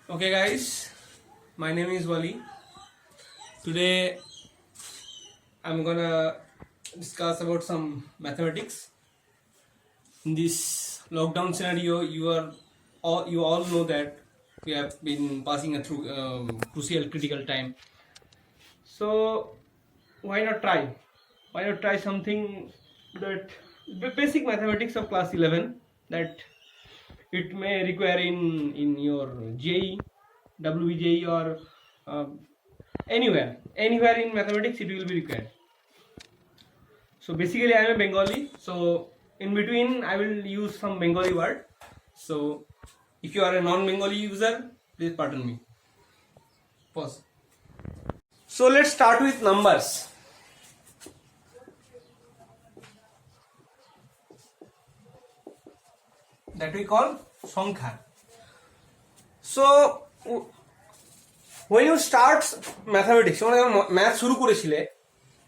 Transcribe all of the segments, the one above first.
Okay, guys, my name is Wali. Today I'm gonna discuss about some mathematics. In this lockdown scenario, you all know that we have been passing a through crucial critical time. So why not try? Why not try something that basic mathematics of class 11 that it may require in your JE, WJE or anywhere in mathematics it will be required. So basically I am a Bengali, so in between I will use some Bengali word. So if you are a non-Bengali user, please pardon me. Pause. So let's start with numbers. That we call সংখ্যা. So when you start mathematics, তোমরা যখন math শুরু করেছিলে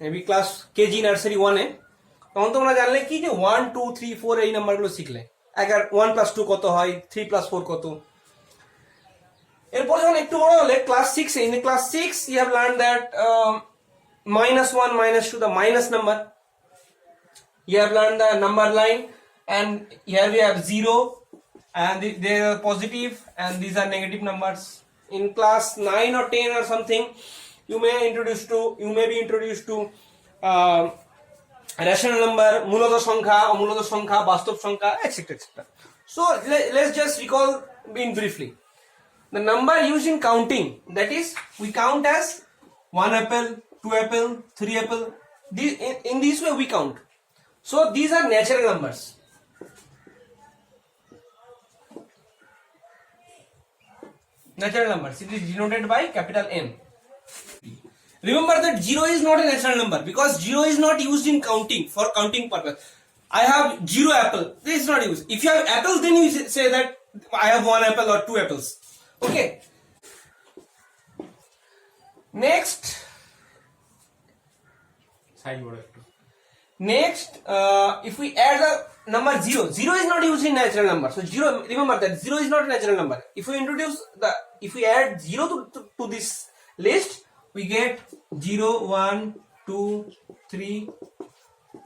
maybe class KG nursery 1 এ, তখন তোমরা জানলে কি যে 1 2 3 4 এই নাম্বারগুলো শিখলে। এগার 1 + 2 কত হয়, 3 + 4 কত। এরপর যখন একটু বড় হলে class 6 A, in class 6 you have learned that -1 -2 the minus number. You have learned the number line, and here we have 0 and they are positive and these are negative numbers. In class 9 or 10 or something, you may be introduced to rational number, মূলত সংখ্যা, অমূলত সংখ্যা, বাস্তব সংখ্যা, etc. So let's just recall in briefly. The number used in counting, that is, we count as 1 apple, 2 apple, 3 apple. In this way we count. So these are natural numbers. Natural numbers. It is denoted by capital N. Remember that 0 is not a natural number because 0 is not used in counting for counting purpose. I have 0 apple. This is not used. If you have apples, then you say that I have 1 apple or 2 apples. Okay. Next. If we add the number 0, 0 is not used in natural number. So 0, remember that 0 is not a natural number. If we add 0 to this list, we get 0, 1, 2, 3,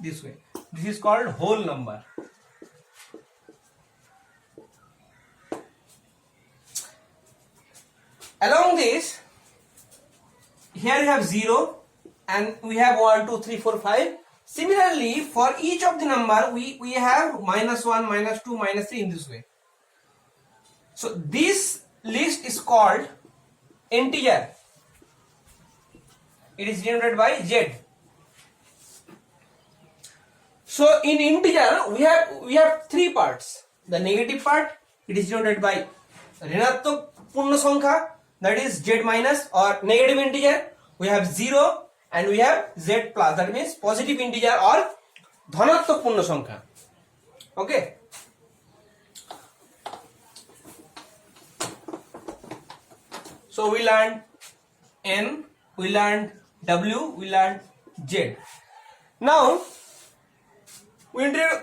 this way. This is called whole number. Along this, here you have 0 and we have 1, 2, 3, 4, 5. Similarly, for each of the number, we have -1, -2, -3 in this way. So this list is called integer. It is denoted by Z. So in integer, we have three parts. The negative part, it is denoted by ঋণাত্মক পূর্ণ সংখ্যা, that is Z minus, or negative integer. We have 0 and we have Z plus, that means positive integer or ধনাত্মক পূর্ণ সংখ্যা. Okay. So we learned N, we learned W, we learned Z. Now we introduce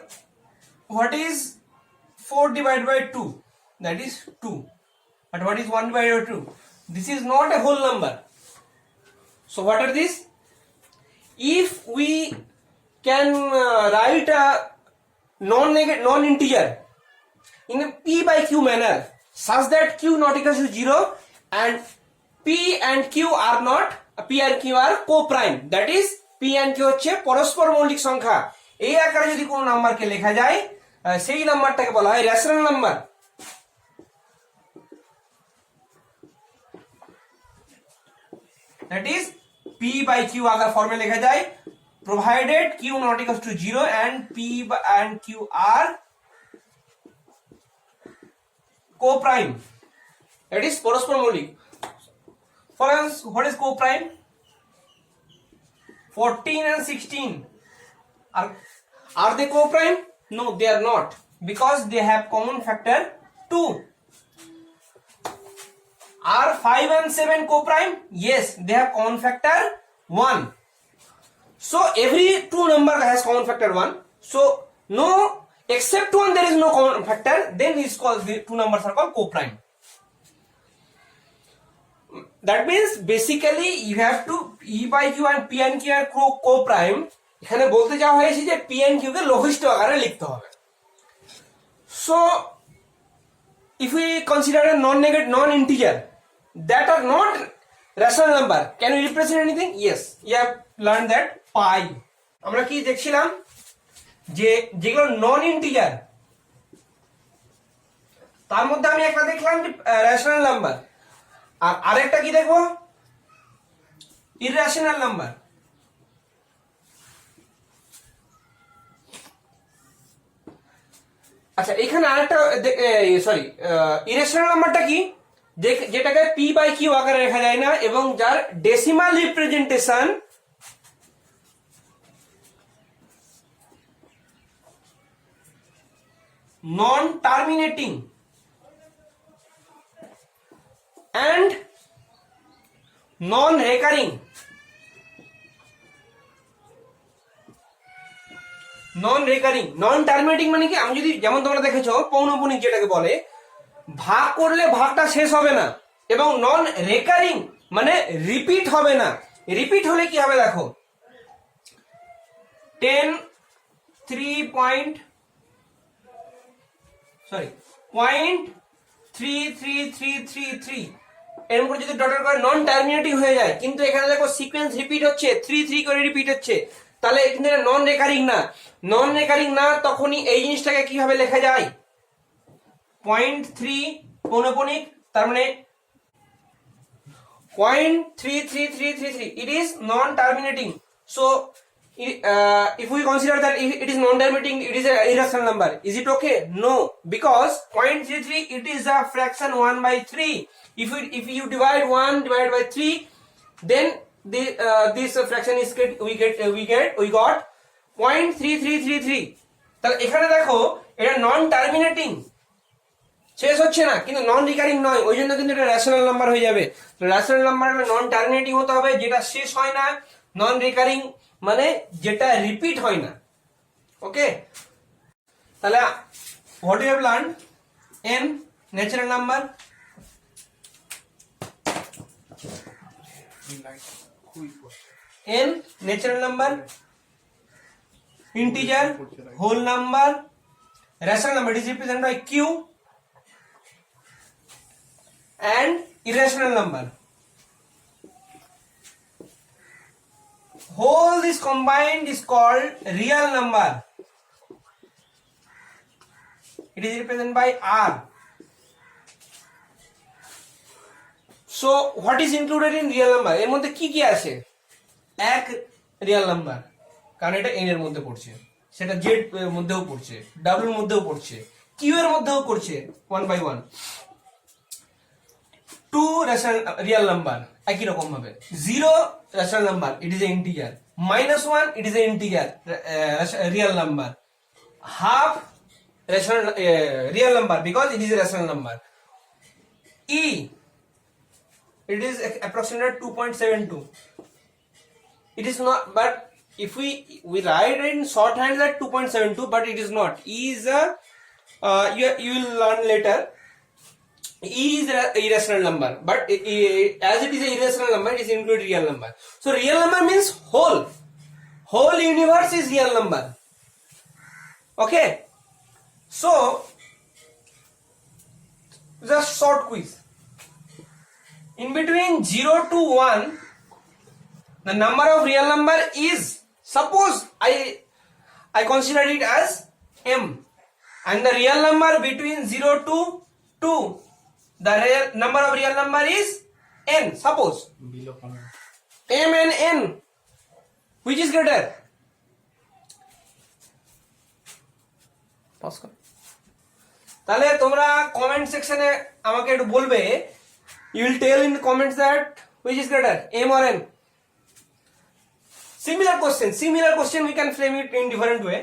what is 4 divided by 2, that is 2. But what is 1 divided by 2? This is not a whole number. So what are these? If we can write a non-integer in a p by q manner such that q not equals to 0 and p and q are not, p and q are co-prime, that is p and q হচ্ছে পরস্পর মৌলিক সংখ্যা, এই আকারে যদি কোনো নাম্বারকে লেখা যায় সেই নাম্বারটাকে বলা হয় rational number. That is p by q আকার ফর্মে লেখা যায় provided q not equals to 0 and p and q are co-prime, that is পরস্পর মৌলিক. For instance, what is co-prime? 14 and 16 are they co-prime? No, they are not, because they have common factor 2. Are 5 and 7 co-prime? Yes, they have common factor 1. So every two number has common factor 1. So no, except one there is no common factor, then is called, the two numbers are called co-prime. that means basically you have to E by Q and P and Q are co-prime. এখানে বলতে যাওয়া হয়েছে যে P and Q কে লঘিষ্ঠ আকারে লিখতে হবে. So if we consider a non-integer that are not rational number, can we represent anything? Yes, you have learned that pi. আমরা কি দেখছিলাম যে যেগুলো নন ইন্টিজার তার মধ্যে আমি একটা দেখলাম যে রেশনাল নাম্বার, আর আরেকটা কি দেখবো ইররেশনাল নাম্বার। আচ্ছা এখানে আরেকটা সরি ইরেশনাল নাম্বারটা কি, যেটাকে পি বাই কিউ আকারে লেখা যায় না এবং যার decimal representation non terminating and non-recurring non-terminating মানে কি, আমি যদি যেমন তোমরা দেখেছো পৌনঃপুনিক যেটাকে বলে ভাগ করলে ভাগটা শেষ হবে না, এবং নন রেকারিং মানে রিপিট হবে না। রিপিট হলে কি হবে দেখো 0.3333 এর উপর যদি ডটের করে নন টার্মিনেটিং হয়ে যায়, কিন্তু এখানে দেখো সিকোয়েন্স রিপিট হচ্ছে 3 করে রিপিট হচ্ছে, তাহলে এখানে নন রেকারিং না, তখনই এই জিনিসটাকে কিভাবে লেখা যায় 0.3 পৌনঃপুনিক, তার মানে 0.33333 it is non terminating. So if we consider that it is non terminating, it is an irrational number. Is it okay? No, because 0.33 it is a fraction 1/3. If you divide 1 divided by 3, then this fraction is we got 0.3333. তাহলে এখানে দেখো এটা নন terminating, শেষ হচ্ছে না, কিন্তু নন recurring নয়, ওই জন্য কিন্তু এটা রেশনাল নাম্বার হয়ে যাবে। রেশনাল নাম্বার নন টার্মিনেটিং হতে হবে, যেটা শেষ হয় না, নন রিকারিং মানে যেটা রিপিট হয় না। ওকে, তাহলে what you have learn, n natural number, n natural number, integer, whole number, rational number is represented by q, and irrational number. Whole this combined is called real number. It is represented by r. So what is included in real number? এর মধ্যে কি কি আছে? এক real number, কারণ এটা n এর মধ্যে পড়ছে, সেটা z এর মধ্যেও পড়ছে, w এর মধ্যেও পড়ছে, q এর মধ্যেও পড়ছে 1/1। 2 রেশনাল রিয়েল নাম্বার একই রকম ভাবে, 0 rational number, it is a integer, -1 it is a integer real number, half rational real number because it is a rational number, e it is approximately 2.72. It is not, but if we write in shorthand that 2.72, but it is not. E is a you will learn later. E is an irrational number, but as it is an irrational number, it is included real number. So real number means whole universe is real number. Okay, so just short quiz. In between 0 to 1, the number of real number is, suppose I consider it as m, and the real number between 0 to 2, the real number of real number is n. Suppose m and n, which is greater? তাহলে তোমরা comment সেকশনে আমাকে একটু বলবে, you will tell in the comments that which is greater, m or n. Similar question we can frame it in different way.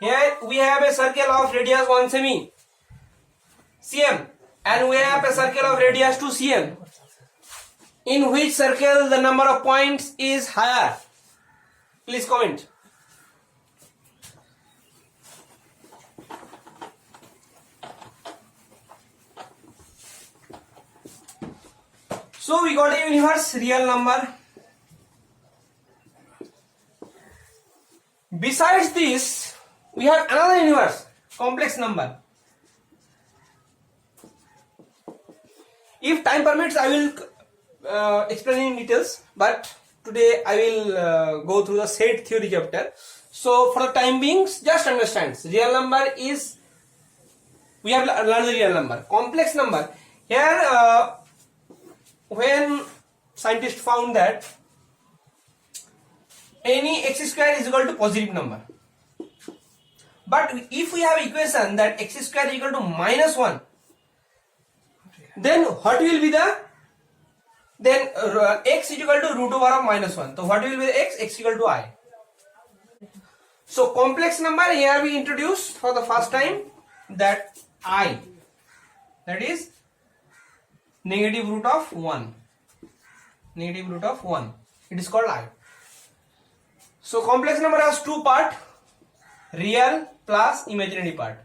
Here we have a circle of radius 1 semi cm, and we have a circle of radius 2 cm. In which circle the number of points is higher? Please comment. So we got a universe, real number. Besides this, we have another universe, complex number. If time permits, I will explain in details, but today I will go through the set theory chapter. So for the time being, just understand, real number is, we have learned the real number. Complex number, here when scientists found that any x square is equal to positive number, but if we have equation that x square is equal to -1, then what will be the, then x is equal to root over of -1. So what will be the x? X equal to I. So complex number, here we introduce for the first time that I, that is negative root of 1. Negative root of 1. It is called I. So complex number has two parts, real plus imaginary part.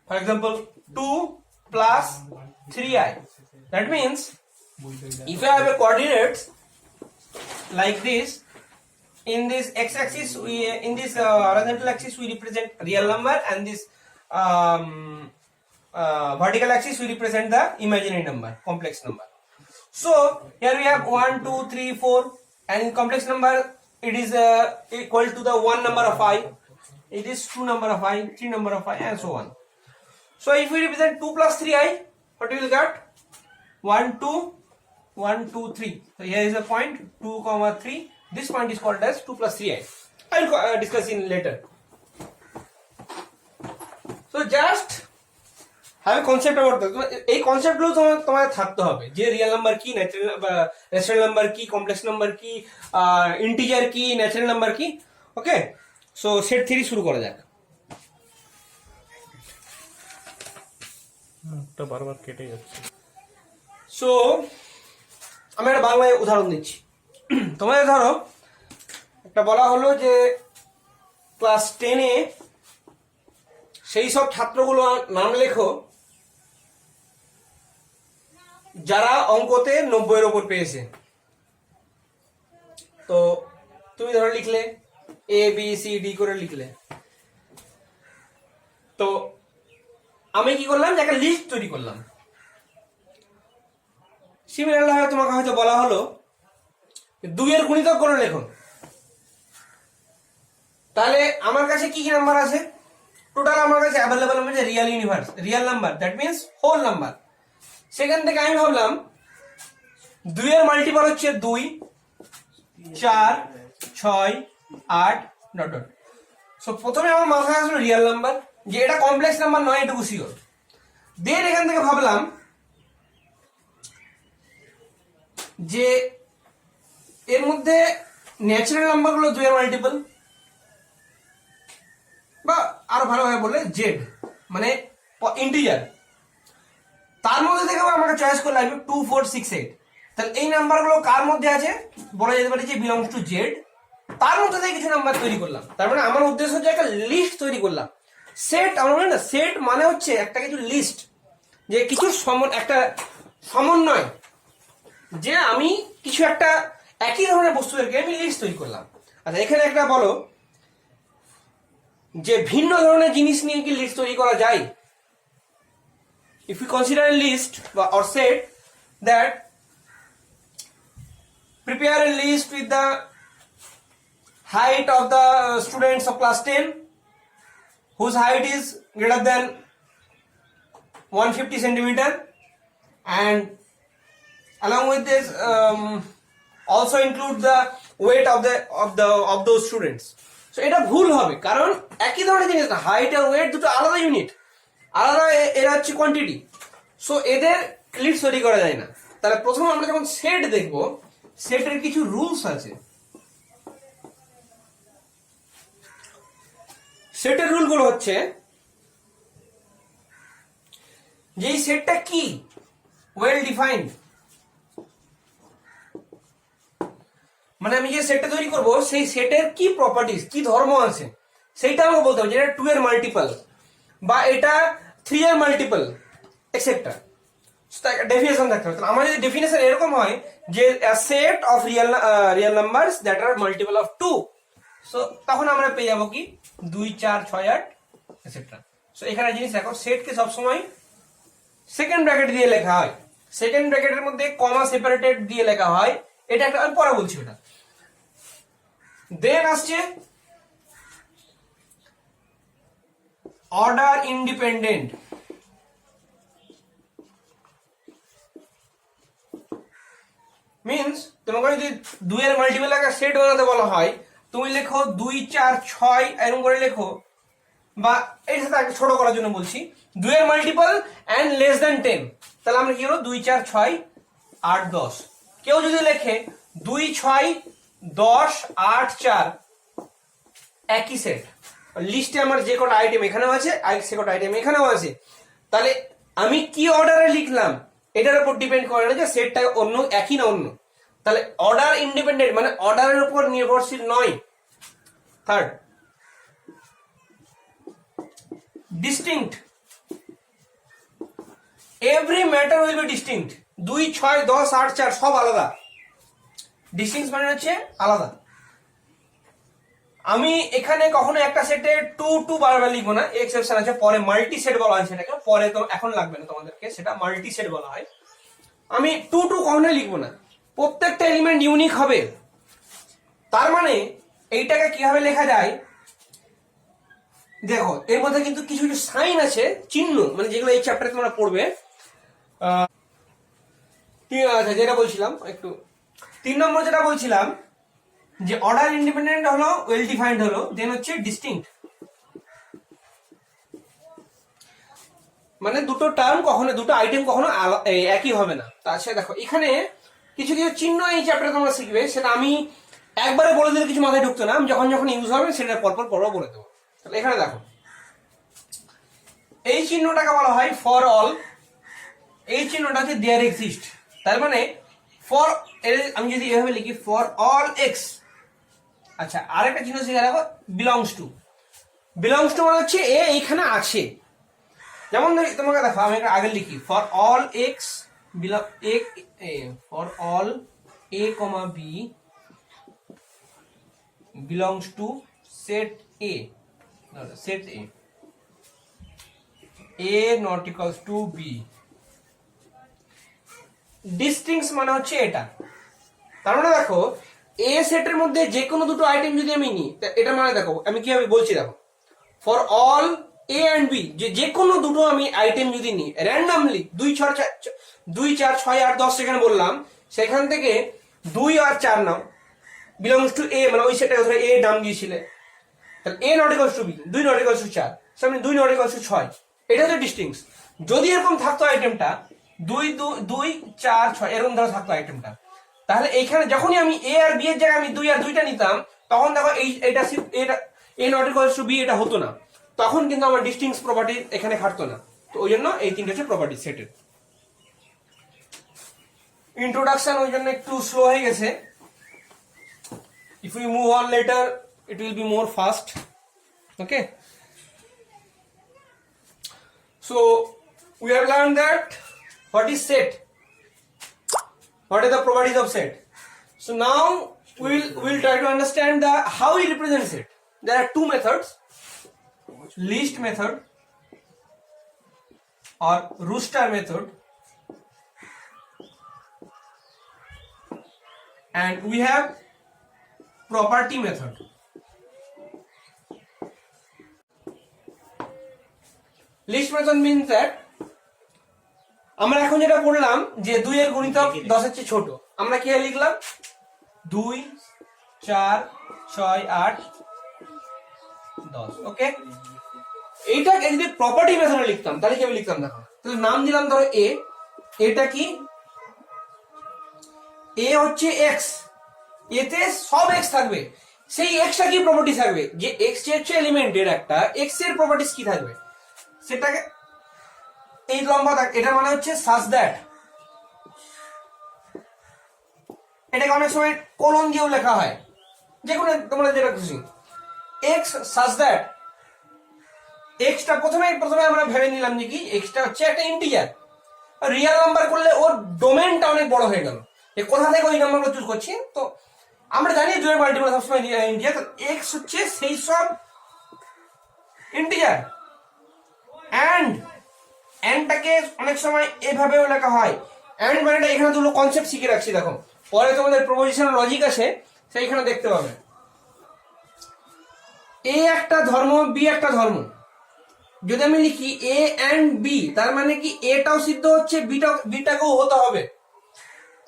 For example, 2 plus 3i. That means if I have a coordinates like this, in this x-axis, in this horizontal axis we represent real number, and this vertical axis we represent the imaginary number, complex number. So here we have 1, 2, 3, 4, and in complex number it is equal to the 1 number of I, it is 2 number of I, 3 number of I, and so on. So if we represent 2 plus 3i, what we will get? 1, 2, 1, 2, 3. So here is a point 2, 3. This point is called as 2 plus 3i. I will discuss in later. So just have a concept about this. এই concept গুলো তোমার থাকতে হবে, যে real number কি, natural number কি, complex number কি, integer কি, ন্যাচারাল নাম্বার কি। ওকে, সো সেট থিওরি শুরু করা যাক। বারবার কেটে যাচ্ছে। সো আমি একটা বাংলায় উদাহরণ দিচ্ছি। তোমাদের ধরো একটা বলা হলো যে ক্লাস 10-এ সেই সব ছাত্রগুলো নাম লেখো যারা অঙ্কতে 90-এর উপর পেয়েছে। তো তুমি ধরো লিখলে A B C D করে লিখলে। তো আমি কি করলাম, যে একটা লিস্ট তৈরি করলাম। সিমিলারলি হয় তোমাকে হয়তো বলা হলো 2-এর গুণিতক করে লেখো। তাহলে আমার কাছে কি কি নাম্বার আছে? টোটাল আমার কাছে অ্যাভেলেবল আছে real universe, real number, that means whole number. সেখান থেকে আমি ভাবলাম 2-এর মাল্টিপল হচ্ছে 2, 4, 6, 8 ডট ডট। সো প্রথমে আমার মাথায় আসলো রিয়েল নাম্বার, যে এটা কমপ্লেক্স নাম্বার নয়, এটুকু শিওর। দেন এখান থেকে ভাবলাম যে এর মধ্যে ন্যাচারাল নাম্বারগুলো 2-এর মাল্টিপল, বা আরো ভালোভাবে বললে জেড মানে ইন্টিজার। তার মধ্যে থেকে আমাকে চয়েস করে লাগবে 2, 4, 6, 8। তাহলে এই নাম্বারগুলো কার মধ্যে আছে? বলা যেতে পারে যে বিলংস টু জেড। তার মধ্যে থেকে কিছু নাম্বার তৈরি করলাম। তার মানে আমার উদ্দেশ্য হচ্ছে একটা লিস্ট তৈরি করলাম। সেট, আমরা বলি না সেট মানে হচ্ছে একটা কিছু লিস্ট, যে কিছু একটা সমন্বয়, যে আমি কিছু একটা একই ধরনের বস্তুদেরকে আমি লিস্ট তৈরি করলাম। আচ্ছা, এখানে একটা বলো যে ভিন্ন ধরনের জিনিস নিয়ে কি লিস্ট তৈরি করা যায়? If we consider a list or set, that prepare a list with the height of the students of class 10 whose height is greater than 150 centimeter, and along with this also include the weight of those students. So এটা ভুল হবে, কারণ একই ধরনের জিনিস না, height আর wait দুটো আলাদা ইউনিট, আলাদা এরা হচ্ছে কোয়ান্টিটি। সো এদের লিস্ট তৈরি করা যায় না। তাহলে প্রথমে আমরা যখন সেট দেখব, সেটের কিছু রুলস আছে। সেটের রুলগুলো হচ্ছে যে এই সেটটা কি, ওয়েল ডিফাইন্ড। মানে আমি যে সেটটা তৈরি করব, সেই সেটের কি প্রপার্টিজ, কি ধর্ম আছে, সেইটা আমাকে বলতে হবে। যেটা 2-এর মাল্টিপল, বা এটা 3-এর মাল্টিপল, এক্সেট্রা। ডেফিনেশন থাকতে হবে। আমার যদি ডেফিনেশন এরকম হয় যে set of real numbers that are multiple of 2, so তখন আমরা পেয়ে যাবো কি 2 4 6 8 এটসেট্রা। সো এখানে জিনিস দেখো, সেটকে সবসময় সেকেন্ড ব্র্যাকেট দিয়ে লেখা হয়, সেকেন্ড ব্র্যাকেটের মধ্যে কমা সেপারেটেড দিয়ে লেখা হয়। এটা একটা আমি পরে বলছি ওটা। দেন আসছে অর্ডার ইন্ডিপেন্ডেন্ট। মিনস তোমাকে যদি 2 এর মাল্টিপল একটা সেট বানাতে বলা হয়, তুমি লেখো 2 4 6 এরকম করে লেখো, বা এর সাথে একটা ছোট করার জন্য বলছি 2 এর মাল্টিপল এন্ড লেস দ্যান 10, তাহলে আমরা কি হলো 2 4 6 8 10। কেউ যদি লেখে 2 6 10 8 4 একই সেট, লিস্টে আমার যে কটা আইটেম এখানেও আছে আর সে কটা আইটেম এখানেও আছে, তাহলে আমি কি অর্ডারে লিখলাম এটার উপর ডিপেন্ড করে না যে সেটটা অন্য একই না অন্য। তাহলে অর্ডার ইন্ডিপেন্ডেন্ট মানে অর্ডারের উপর নির্ভরশীল নয়। Third, distinct. Every matter will be distinct. 2 6 10 8 4 সব আলাদা। ডিস্টিংক্ট মানে হচ্ছে আলাদা। আমি এখানে কখনো একটা সেটে 2 2 বারবার লিখবো না, এক্সেপশন আছে, পরে মাল্টি সেট বলা হয় সেটাকে, পরে তো এখন লাগবে না তোমাদেরকে, সেটা মাল্টি সেট বলা হয়। আমি 2 2 কখনোই লিখবো না, প্রত্যেকটা এলিমেন্ট ইউনিক হবে। তার মানে এইটাকে কিভাবে লেখা যায়, দেখো এর মধ্যে কিন্তু কিছু কিছু সাইন আছে, চিহ্ন, মানে যেগুলো এই চ্যাপ্টারে তোমরা পড়বে। আচ্ছা, যেটা বলছিলাম একটু 3 নম্বর যেটা বলছিলাম যে অর্ডার ইন্ডিপেন্ডেন্ট হলো, ওয়েল ডিফাইন্ড হলো, দেন হচ্ছে ডিস্টিংক্ট। মানে দুটো টার্ম কখনো, দুটো আইটেম কখনো একই হবে না। তাছাড়া দেখো এখানে কিছু কিছু চিহ্ন এই চ্যাপ্টারে তোমরা শিখবে, সেটা আমি একবারে বলে দিলে কিছু মাথায় ঢুকতো না, আমি যখন যখন ইউজ হবে সেটা পরপর পরও বলে দেবো। তাহলে এখানে দেখো এই চিহ্নটাকে বলা হয় ফর অল। এই চিহ্নটা হচ্ছে দেয়ার এক্সিস্ট, তার মানে ফর, আমি যদি এভাবে লিখি ফর অল এক্স। আচ্ছা, আরেকটা চিহ্ন শিখে রাখো, বিলংস টু। বিলংস টু মানে হচ্ছে এ এইখানে আছে। যেমন তোমাকে দেখো আমি আগে লিখি for all x for all A comma B belongs to set A, set A not equals to B. Distinct মানে হচ্ছে এটা। তার মানে দেখো এ সেটের মধ্যে যে কোনো দুটো আইটেম যদি আমি নিই, এটা মানে দেখো আমি কিভাবে বলছি, দেখো for all A and B, যে কোনো দুটো আমি আইটেম যদি নিই র্যান্ডামলি, 2 4 6 8 10 সেখানে বললাম, সেখান থেকে 2 আর 4 নাও, বিলংস টু এ, মানে ওই সেটটাকে ধরে এ নাম দিয়েছিলে, তাহলে A not equals to B, 2 not equals to 4, সামনে 2 নট ইকুয়ালস টু 6, এটা হচ্ছে ডিস্টিংক্ট। যদি এরকম থাকতো আইটেমটা 2 2 4 6 এরকম ধরে থাকতো আইটেমটা, তাহলে এইখানে যখনই আমি এ আর বি এর জায়গায় আমি 2 আর 2টা নিতাম, তখন দেখো এটা এ নট ইকুয়ালস টু বি এটা হতো না, তখন কিন্তু আমার ডিস্টিংক্ট প্রপার্টি এখানে খাটতো না। তো ওই জন্য এই তিনটে হচ্ছে প্রপার্টি সেটের। ইন্ট্রোডাকশন ওই জন্য একটু স্লো হয়ে গেছে। If we move on letter it will be more fast. Okay, so we have learned that what is set, what are the properties of set. So now we'll try to understand the how we represent set. There are two methods, list method or rooster method, and we have property method. List method means that আমরা এখন যেটা পড়লাম যে 2 এর গুণিতক 10 এর চেয়ে ছোট, আমরা কি লিখলাম 2 4 6 8 10। ওকে, এইটাকে যদি প্রপার্টি মেথডে লিখতাম তাহলে কিভাবে লিখতাম দেখো, তাহলে নাম দিলাম ধরো এ, এটা কি এ হচ্ছে এক্স, এতে সব এক্স থাকবে, সেই এক্সটা কি প্রপার্টি থাকবে, যে এক্স হচ্ছে এলিমেন্টের একটা, এক্স এর প্রপার্টিজ কি থাকবে সেটাকে এই লম্বা এটা মানে হচ্ছে সাজ দ্যাট, এটাকে অনেক সময় কোলন দিয়েও লেখা হয়, যে কোনো তোমরা যেটা খুশি, এক্স সাজ দ্যাট। এক্সটা প্রথমে আমরা ভেবে নিলাম যে কি এক্সটা হচ্ছে একটা ইন্টিজার, রিয়েল নাম্বার করলে ওর ডোমেনটা অনেক বড় হয়ে গেল। কোথা থেকে ওই নাম্বারগুলো চুজ করছি? তো আমরা জানি 2 এর মাল্টিপল সবসময় ইন্টিজার, এক্স হচ্ছে সেই সব ইন্টিজার। এন্ডটাকে অনেক সময় এভাবেও লেখা হয়। এন্ড মানে এখানে দুটো কনসেপ্ট শিখে রাখছি, দেখো পরে তোমাদের প্রপোজিশন লজিক আছে সেইখানে দেখতে পাবে। এ একটা ধর্ম, বি একটা ধর্ম। যদি আমি লিখি এ এন্ড বি, তার মানে কি এটাও সিদ্ধ হচ্ছে, বিটাকেও হতে হবে,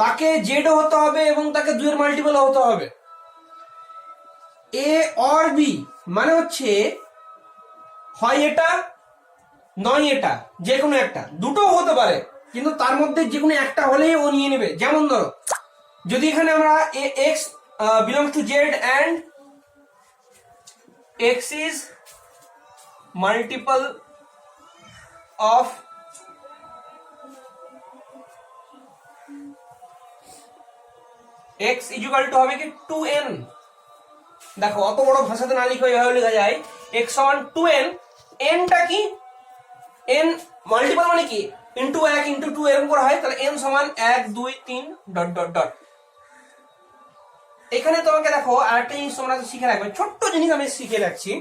তাকে জেডও হতে হবে এবং তাকে 2 এর মাল্টিপল হতে হবে। এ অর বি মানে হচ্ছে হয় এটা নয় এটা, যে কোনো একটা, দুটোও হতে পারে, কিন্তু তার মধ্যে যে কোনো একটা হলেই ও নিয়ে নেবে। যেমন ধরো যদি এখানে আমরা x belongs to Z and x is multiple of x equal to হবে কি 2n। দেখো অত বড় ভাষাতে না লিখে এভাবে লেখা যায় এক্স সমান 2n। এনটা কি, এন মাল্টিপল মানে কি ইনটু 1 ইনটু 2 এরকম করা হয়, তাহলে এন সমান 1 2 3 ডট ডট ডট। এখানে তোমাকে দেখো আরেকটা জিনিস তোমরা শিখে রাখবে, ছোট্ট জিনিস আমি শিখে রাখছি।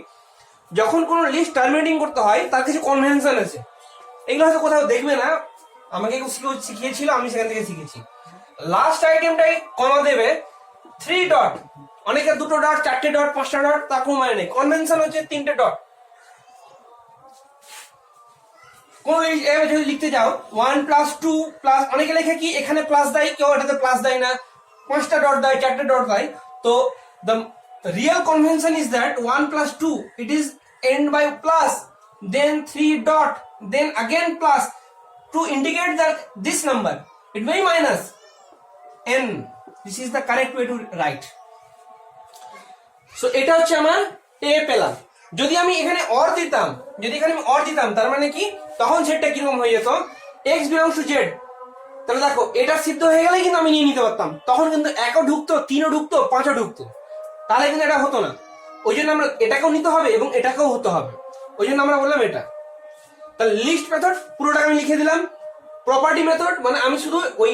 যখন কোনো লিস্ট টার্মিনেটিং করতে হয় তার কিছু কনভেনশন আছে, এগুলো হয়তো কোথাও দেখবে না, আমাকে কেউ শিখিয়েছিল, আমি সেখান থেকে শিখেছি। লাস্ট আইটেমটাই কমা দেবে, 3 ডট, অনেকে 2টো ডট 4টে ডট 5টা ডট, তা কোনো মানে নেই। কনভেনশন হচ্ছে 3টে ডট। কোন যদি লিখতে যাও 1 প্লাস 2 প্লাস, অনেকে লেখে কি এখানে প্লাস দেয়, কেউ এটাতে প্লাস দেয় না, 5টা ডট দেয় 4টে ডট দেয়। তো the real convention is that 1 plus 2 it is end by plus, then 3 dot, then again plus, to indicate that this number it may minus n. This is the correct way to write. So এটা হচ্ছে আমার এ পেলাম। যদি আমি এখানে or দিতাম, তার মানে কি তখন সেটটা কিরকম হয়ে যেত, x belongs to z। তাহলে দেখো এটা সিদ্ধ হয়ে গেলে কিন্তু আমি নিয়ে নিতে পারতাম, তখন কিন্তু 1ও ঢুকতো, 3ও ঢুকতো, 5ও ঢুকতো, তাহলে কিন্তু এটা হতো না। ওই জন্য আমরা এটাকেও নিতে হবে এবং এটাকেও হতে হবে, ওই জন্য আমরা বললাম এটা। তাহলে লিস্ট মেথড পুরোটাকে আমি লিখে দিলাম। প্রপার্টি মেথড মানে আমি শুধু ওই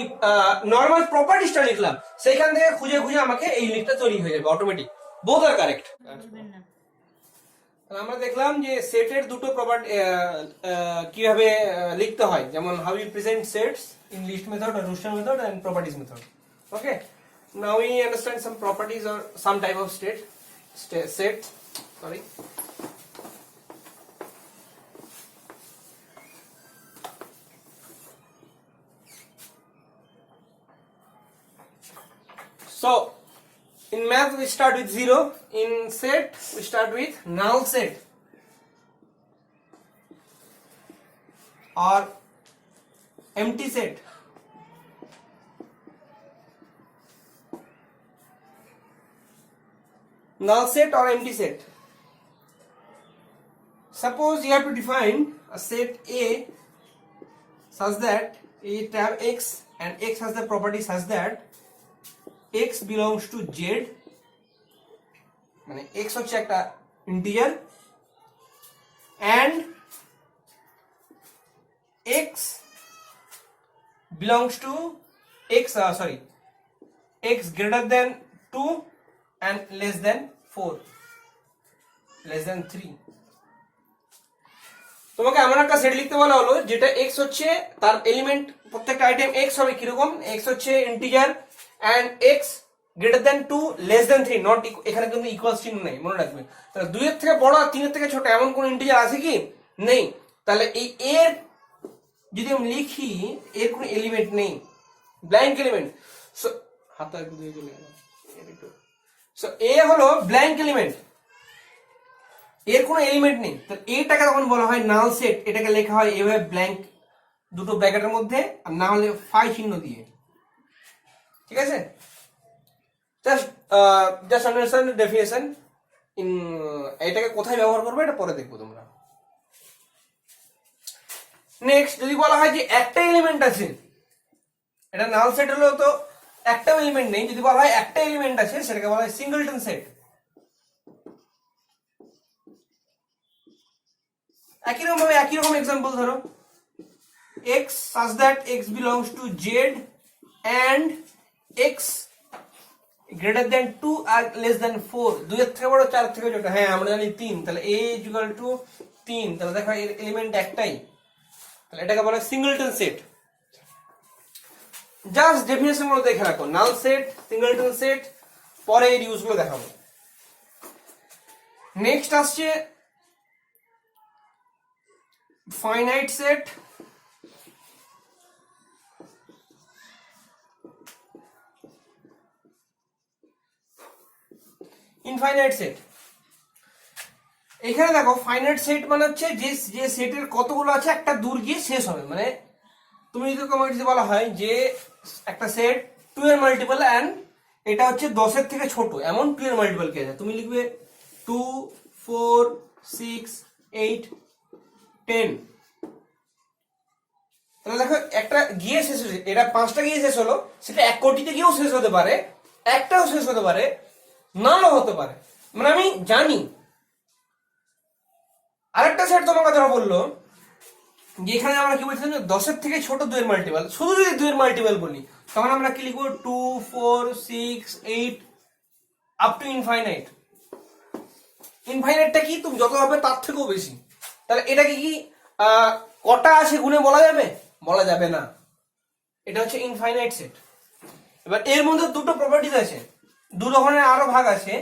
নর্মাল প্রপার্টিসটা লিখলাম, সেইখান থেকে খুঁজে খুঁজে আমাকে এই লিস্টটা তৈরি হয়ে যাবে অটোমেটিক। বোথ আর কারেক্ট। আমরা দেখলাম যে সেটের দুটো প্রপার্টি কিভাবে লিখতে হয়, যেমন how you present sets in list method or rooster method and properties method. Okay, now we understand some properties or some type of set. Sorry. So in math we start with 0, in set we start with null set or empty set. Null set or empty set. Suppose you have to define a set A such that A tab x and x has the property such that x belongs to z, মানে x হচ্ছে একটা integer, and x belongs to x greater than 2 and less than 4, less than 3। তোমাকে এমন একটা set লিখতে বলা হলো যেটা x হচ্ছে তার এলিমেন্ট, প্রত্যেকটা আইটেম x হবে কিরকম, x হচ্ছে integer and x greater than 2 less than 3, not এখানে কিন্তু ইকুয়াল চিহ্ন নেই, মনে রাখবে। তাহলে 2 এর থেকে বড় আর 3 এর থেকে ছোট এমন কোন ইন্টিজার আছে কি? নেই। তাহলে এই এর যদি আমি লিখি এর কোনো এলিমেন্ট নেই, ব্ল্যাঙ্ক এলিমেন্ট। সো হাতটা একটু দিয়ে চলে গেল, সো এ হলো ব্ল্যাঙ্ক এলিমেন্ট, এর কোনো এলিমেন্ট নেই। তাহলে এইটাকে তখন বলা হয় নাল সেট। এটাকে লেখা হয় এভাবে ব্ল্যাঙ্ক দুটো ব্র্যাকেটের মধ্যে, আর না হলে ফাই চিহ্ন দিয়ে। ঠিক আছে, জাস্ট আন্ডারস্ট্যান্ড দ্য ডেফিনেশন। এটাকে কোথায় ব্যবহার করবে এটা পরে দেখবো তোমরা। নেক্সট যদি বলা হয় যে একটা এলিমেন্ট আছে, এটা নাল সেট হলো তো একটা এলিমেন্ট নেই, যদি বলা হয় একটা এলিমেন্ট আছে সেটাকে বলা হয় সিঙ্গলটন সেট। একই রকম এক্সাম্পল ধরো x such that x belongs to z and x greater than 2 R less than 4, 2 এর থেকে বড় 4 থেকে ছোট, হ্যাঁ আমরা জানি 3, তাহলে a equal to 3, তাহলে দেখো এর এলিমেন্ট একটাই, তাহলে এটাকে বলা হয় সিঙ্গলটন সেট। জাস্ট ডেফিনেশন গুলো দেখে রাখো, নাল সেট, সিঙ্গলটন সেট, পরে এর ইউজ গুলো দেখাবো। নেক্সট আসছে ফাইনাইট সেট, ইনফাইনাইট সেট। এখানে দেখো ফাইনাইট সেট মানে হচ্ছে যে সেটের কতগুলো আছে একটা দূর গিয়ে শেষ হবে, মানে তুমি যদি তোমাকে বলা হয় যে একটা সেট 2 এর মাল্টিপল এন্ড এটা হচ্ছে 10 এর থেকে ছোট, এমন 2 এর মাল্টিপল কি আছে, তুমি লিখবে 2 4 6 8 10, তাহলে দেখো একটা গিয়ে শেষ হয়েছে, এটা 5টা গিয়ে শেষ হলো, সেটা 1 কোটিতে গিয়েও শেষ হতে পারে, একটাও শেষ হতে পারে, নাও হতে পারে, মানে আমি জানি। আরেকটা সেট তোমার কথা বললো যে এখানে আমরা কি বলছিলাম, 10 এর থেকে ছোট 2 এর মাল্টিপল, শুধু যদি 2 এর মাল্টিপল বলি তখন আমরা কি লিখবো 2 4 6 8 আপ টু ইনফাইনাইট। ইনফাইনাইটটা কি, তুমি যত হবে তার থেকেও বেশি, তাহলে এটাকে কি কটা আছে গুণে বলা যাবে? বলা যাবে না, এটা হচ্ছে ইনফাইনাইট সেট। এবার এর মধ্যে দুটো প্রপার্টিজ আছে, দু ধরনের আরো ভাগ আছে,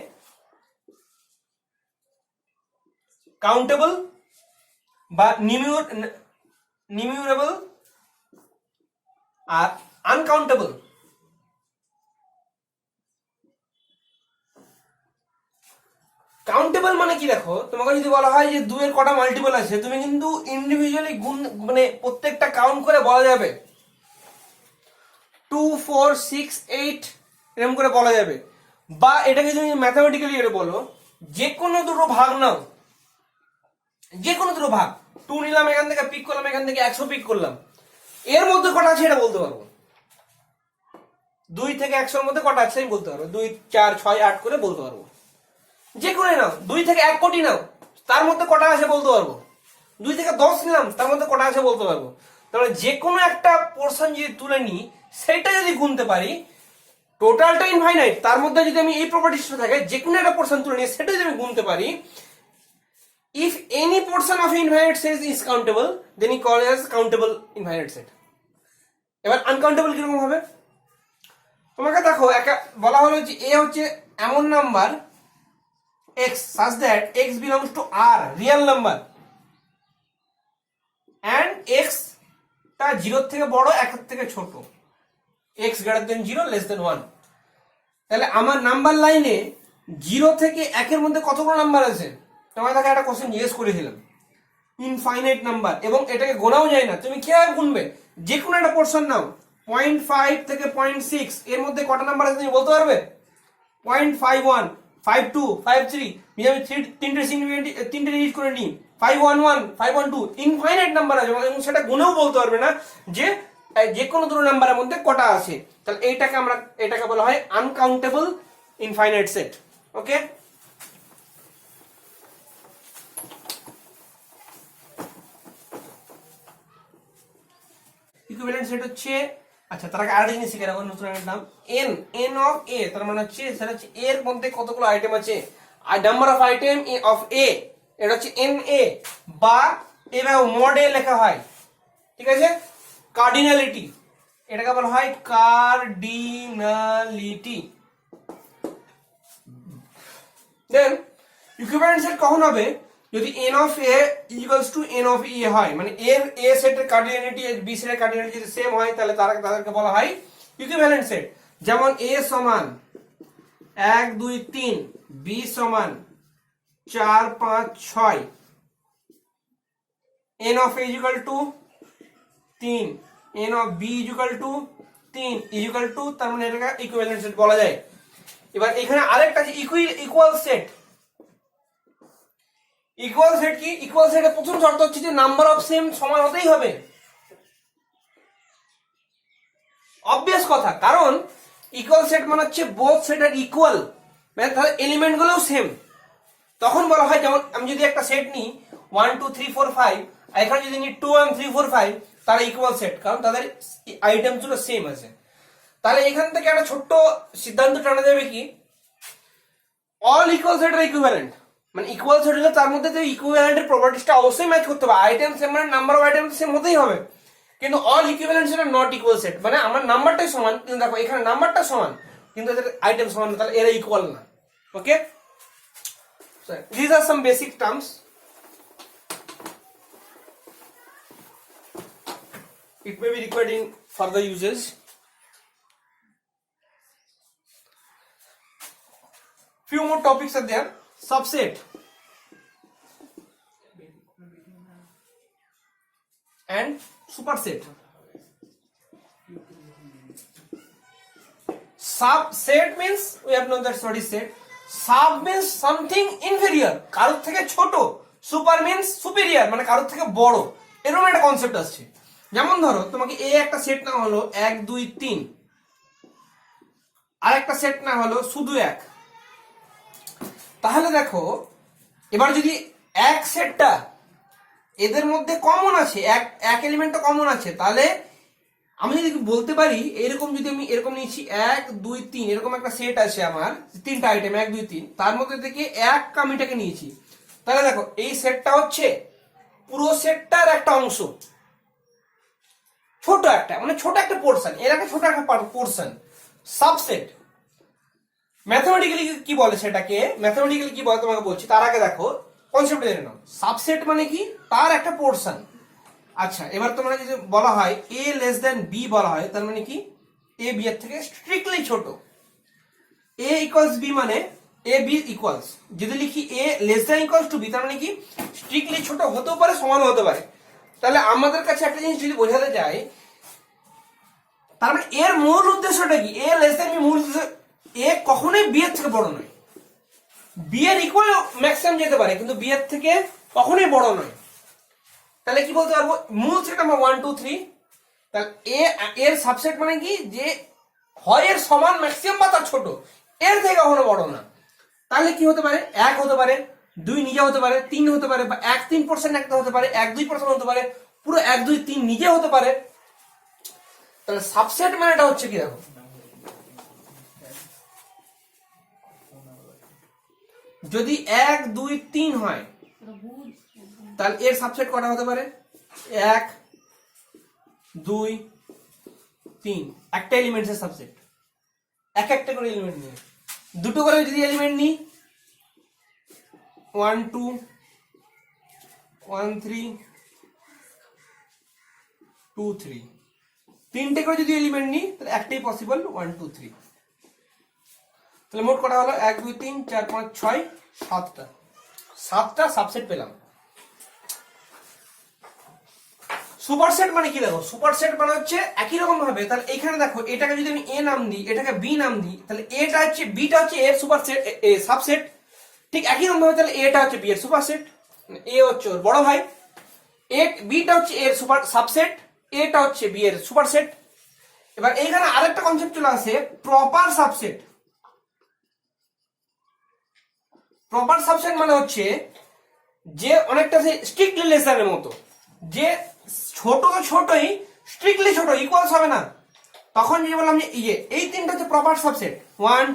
কাউন্টেবল বা নিমিউরেবল আর আনকাউন্টেবল। কাউন্টেবল মানে কি, দেখো তোমাকে যদি বলা হয় যে 2 এর কটা মাল্টিপল আছে, তুমি কিন্তু ইন্ডিভিজুয়ালি গুণ মানে প্রত্যেকটা কাউন্ট করে বলা যাবে, 2 4 6 8 এরকম করে বলা যাবে। বা এটাকে তুমি ম্যাথমেটিক্যালি এটা বলো, যে কোনো দুটো ভাগ নাও, যে কোনো দুটো ভাগ, 2 নিলাম এখান থেকে, পিক করলাম এখান থেকে, 100 পিক করলাম, এর মধ্যে কটা আছে এটা বলতে পারবো, 2 থেকে 100 এর মধ্যে কটা আছে আমি বলতে পারবো, 2 4 6 8 করে বলতে পারবো। যে কোনো নাও, 2 থেকে 1 কোটি নাও, তার মধ্যে কটা আছে বলতে পারবো, 2 থেকে 10 নিলাম তার মধ্যে কটা আছে বলতে পারবো। তাহলে যে কোনো একটা পোরশন যদি তুলে নিই, সেটা যদি গুনতে পারি, টোটালটা ইনফাইনাইট, তার মধ্যে যদি আমি এই প্রপার্টিটা থাকে, যে কোনো একটা পোরশন তুলে নিই সেটা যদি আমি গুনতে পারি, if any portion of infinite set is countable then we call it as countable infinite set। এবার আনকাউন্টেবল কিরকম হবে, তোমাকে দেখো বলা হলো যে a হচ্ছে এমন number x such that x belongs to r real number and x টা 0 থেকে বড় 1 এর থেকে ছোট, x greater than 0 less than 1। তাহলে আমার নাম্বার লাইনে 0 থেকে 1 এর মধ্যে কতগুলো নাম্বার আছে, তোমাকে তাকে একটা কোশ্চেন জিজ্ঞেস করেছিলাম, ইনফাইনাইট নাম্বার, এবং এটাকে গোনাও যায় না, তুমি কিভাবে গুনবে, যে কোনো একটা পোরশন নাও, 0.5 থেকে 0.6 এর মধ্যে কটা নাম্বার আছে তুমি বলতে পারবে, 0.51 52 53, আমি তিনটে ডিজিট করে নিই, 511 512, ইনফাইনাইট নাম্বার আছে, এবং সেটা গুনেও বলতে পারবে না যে কোনো দুটো নাম্বারের মধ্যে কটা আছে। তাহলে এটাকে বলা হয় আনকাউন্টেবল ইনফাইনাইট সেট। ওকে, ইকুইভ্যালেন্ট সেট হচ্ছে, আচ্ছা তার আগে আরেকটা জিনিস শিখে রাখো, নতুন একটা নাম n অফ a, তার মানে হচ্ছে সেটা হচ্ছে এর মধ্যে কতগুলো আইটেম আছে, number of item of a, এটা হচ্ছে na, বা এভাবে মডে লেখা হয়, ঠিক আছে। কার্ডিনালিটি, এটাকে বলা হয় কার্ডিনালিটি। দেন ইকুইভ্যালেন্ট সেট কখন হবে, যদি n of a equals to n of e হয়, মানে এর a সেটের কার্ডিনালিটি b সেটের কার্ডিনালিটি যদি সেম হয়, তাহলে তাদেরকে বলা হয় ইকুইভ্যালেন্ট সেট। যেমন a সমান 1 2 3, b সমান 4 5 6, n of a equal to 3, n of b equal to 3 equal to, তার মানে এটাকে ইকুইভ্যালেন্ট সেট বলা যায়। এবার এখানে আরেকটা আছে ইকুয়াল সেট। ইকুয়াল সেট কি, ইকুয়াল সেটের প্রথম শর্ত হচ্ছে যে নাম্বার অফ সেম সমান হতেই হবে, অবভিয়াস কথা, কারণ ইকুয়াল সেট মানে হচ্ছে বোথ সেট আর ইকুয়াল, মানে তাহলে এলিমেন্ট গুলোও সেম, তখন বলা হয়, যেমন আমি যদি একটা সেট নিই 1 2 3 4 5, আর এখানে যদি নিই 2 1 3 4 5, তারা ইকুয়াল সেট, কারণ তাদের আইটেমস গুলো সেম আছে। তাহলে এখান থেকে একটা ছোট্ট সিদ্ধান্ত টানা যাবে কি, অল ইকুয়াল সেট আর ইকুইভ্যালেন্ট, মানে ইকুয়াল সেট হলে তার মধ্যে ইকুইভ্যালেন্টের প্রপার্টিসটা অবশ্যই ম্যাচ করতে হবে, আইটেম সেম মানে নাম্বার অফ আইটেম সেম হতেই হবে। কিন্তু all equivalent set are not equal set, মানে আমার নাম্বারটাই সমান কিন্তু দেখো এখানে নাম্বারটা সমান কিন্তু এদের আইটেম সমান না, তাহলে এরা ইকুয়াল না। ওকে, these are some basic terms. It may be required in further uses. Few more topics are there. Subset and superset. Subset means we have known that's what is said. Sub means something inferior, কারোর থেকে ছোট। Super means superior, মানে কারোর থেকে বড়, এরকম একটা concept আসছে। যেমন ধরো তোমাকে এ একটা সেট না হলো 1 2 3, আর একটা সেট না হলো শুধু 1, তাহলে দেখো এবার যদি এক সেটটা এদের মধ্যে কমন আছে, এক এলিমেন্টটা কমন আছে, তাহলে আমি যদি বলতে পারি এরকম, যদি আমি এরকম নিয়েছি 1 2 3, এরকম একটা সেট আছে আমার, তিনটা আইটেম 1 2 3, তার মধ্যে থেকে এক কামিটাকে নিয়েছি, তাহলে দেখো এই সেটটা হচ্ছে পুরো সেটটার একটা অংশ, ছোট একটা, মানে ছোট একটা পোর্শন, এর একটা ছোট একটা পোর্শন, সাবসেট। ম্যাথমেটিক্যালি কি বলে সেটাকে, ম্যাথমেটিক্যালি কি বলে তোমাকে বলছি, তার আগে দেখো কনসেপ্ট জেনে নাও। সাবসেট মানে কি, তার একটা পোর্শন। আচ্ছা, এবার তোমরা যদি বলা হয় a লেস দেন b বলা হয়, তার মানে কি a b এর থেকে স্ট্রিক্টলি ছোট। a ইকুয়ালস b মানে a b ইকুয়ালস, যদি লিখি a less than equals to b, তার মানে কি স্ট্রিক্টলি ছোট হতেও পারে, সমানও হতে পারে। তাহলে আমাদের কাছে একটা জিনিস যদি বোঝাতে যায়, তার মানে এর মূল উদ্দেশ্যটা কি, a লেস দেন b মূল উদ্দেশ্য, a কখনোই b এর থেকে বড় নয়, b এর ইকুয়াল ম্যাক্সিমাম যেতে পারে কিন্তু b এর থেকে কখনোই বড় নয়। তাহলে কি বলতে পারবো, মূল সেট আমরা 1 2 3, তাহলে এর সাবসেট মানে কি, যে হয় এর সমান ম্যাক্সিমাম বা তার ছোট, এর থেকে কখনো বড় না। তাহলে কি হতে পারে, 1 হতে পারে, 2 নিজে হতে পারে, 3 হতে পারে, বা 1 3% একটা হতে পারে, 1 2% হতে পারে, পুরো 1 2 3 নিজে হতে পারে। তাহলে সাবসেট মানে এটা হচ্ছে কি, দেখো যদি 1 2 3 হয়, তাহলে এর সাবসেট কটা হতে পারে, 1 2 3, একটা এলিমেন্টের সাবসেট, একটা করে এলিমেন্ট নিয়ে, দুটো করে যদি এলিমেন্ট নিই 1 2 1 3 2 3, তিনটে করে যদি এলিমেন্ট নিই তাহলে একটাই পসিবল 1 2 3। তাহলে মোট কটা হলো 1 2 3 4 5 6 7টা সাবসেট পেলাম। সুপারসেট মানে কি, দেখো সুপারসেট মানে হচ্ছে একই রকম ভাবে, তাহলে এখানে দেখো এটাকে যদি আমি এ নাম দিই, এটাকে বি নাম দিই, তাহলে এটা হচ্ছে, বিটা হচ্ছে এর সুপারসেট, সাবসেট, ঠিক একই রকম ভাবে তাহলে এটা হচ্ছে বি এর সুপারসেট, এ হচ্ছে ওর বড় ভাই, এ বিটা হচ্ছে এর সুপার সাবসেট, এটা হচ্ছে বি এর সুপারসেট। এবার এইখানে আরেকটা কনসেপ্ট চলে আসে, প্রপার সাবসেট। প্রপার সাবসেট মানে হচ্ছে যে অনেকটা স্ট্রিক্টলি লেসারের মতো, যে ছোট তো ছোটই, স্ট্রিক্টলি ছোট, ইকুয়ালস হবে না। তখন যদি বললাম যে এই তিনটা হচ্ছে প্রপার সাবসেট, 1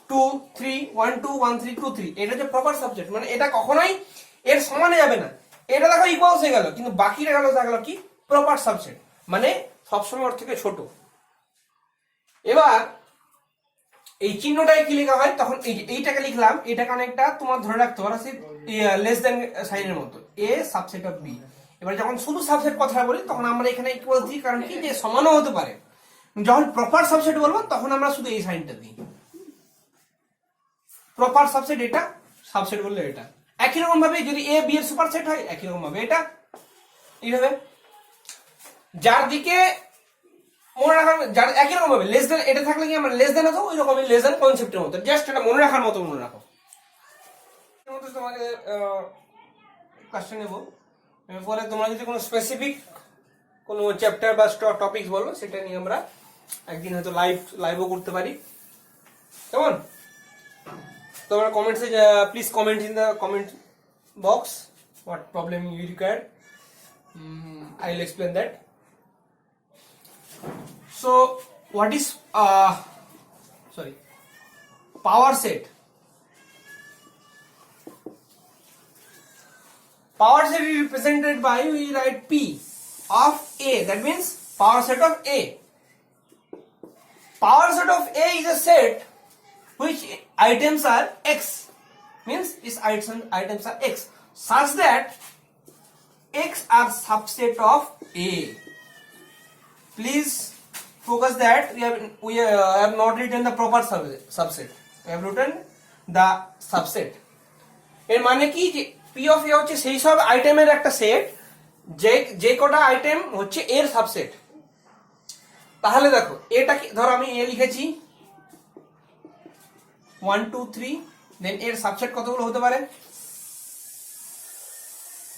2 3 1 2 1 3 2 3, এটা হচ্ছে প্রপার সাবসেট, মানে এটা কখনোই এর সমানে যাবে না। এটা দেখো ইকুয়ালস হয়ে গেল, কিন্তু বাকিটা গেল কি প্রপার সাবসেট, মানে সবসময় ওর থেকে ছোট। এবার এই চিহ্নটাকে কি লেখা হয়, তখন এইটাকে লিখলাম, এটাকে অনেকটা তোমার ধরে রাখতে পারো লেস দেন সাইনের মতো, এ সাবসেট অফ বি। এবার যখন শুধু সাবসেট কথা বলি তখন আমরা এখানে ইকুয়াল দিই, কারণ কি যে সমানও হতে পারে। যখন প্রপার সাবসেট বলবো তখন আমরা শুধু এই সাইনটা দিই, প্রপার সাবসেট এটা, সাবসেট বললে এটা। একই রকম ভাবে যদি এ বি এর সুপারসেট হয়, একই রকম ভাবে এটা, এইভাবে যার দিকে মনে রাখার, যার একই রকম ভাবে লেস দেন, এটা থাকলে কি আমরা লেস দেন হতো, ওই রকমই লেস দেন কনসেপ্টের মতো, জাস্ট এটা মনে রাখার মতো মনে রাখো। তোমাকে কোশ্চেন নেব, পরে তোমরা যদি কোনো স্পেসিফিক কোনো চ্যাপ্টার বা টপিক বলো, সেটা নিয়ে আমরা একদিন হয়তো লাইভও করতে পারি, কেমন? তোমরা কমেন্টসে please comment in the comment box what problem you require, I will explain that. So what is power set? Power set is represented by, we write P of A, that means power set of A. Power set of A is a set which items are X, means its items are X, such that X are subset of A. Please focus that we have not written the proper subset, we have written the subset. এর মানে কি যে P of A হচ্ছে সেই সব আইটেমের একটা set যে কটা আইটেম হচ্ছে এর সাবসেট। তাহলে দেখো এটা কি, ধরো আমি এ লিখেছি 1 2 3, দেন এর সাবসেট কতগুলো হতে পারে?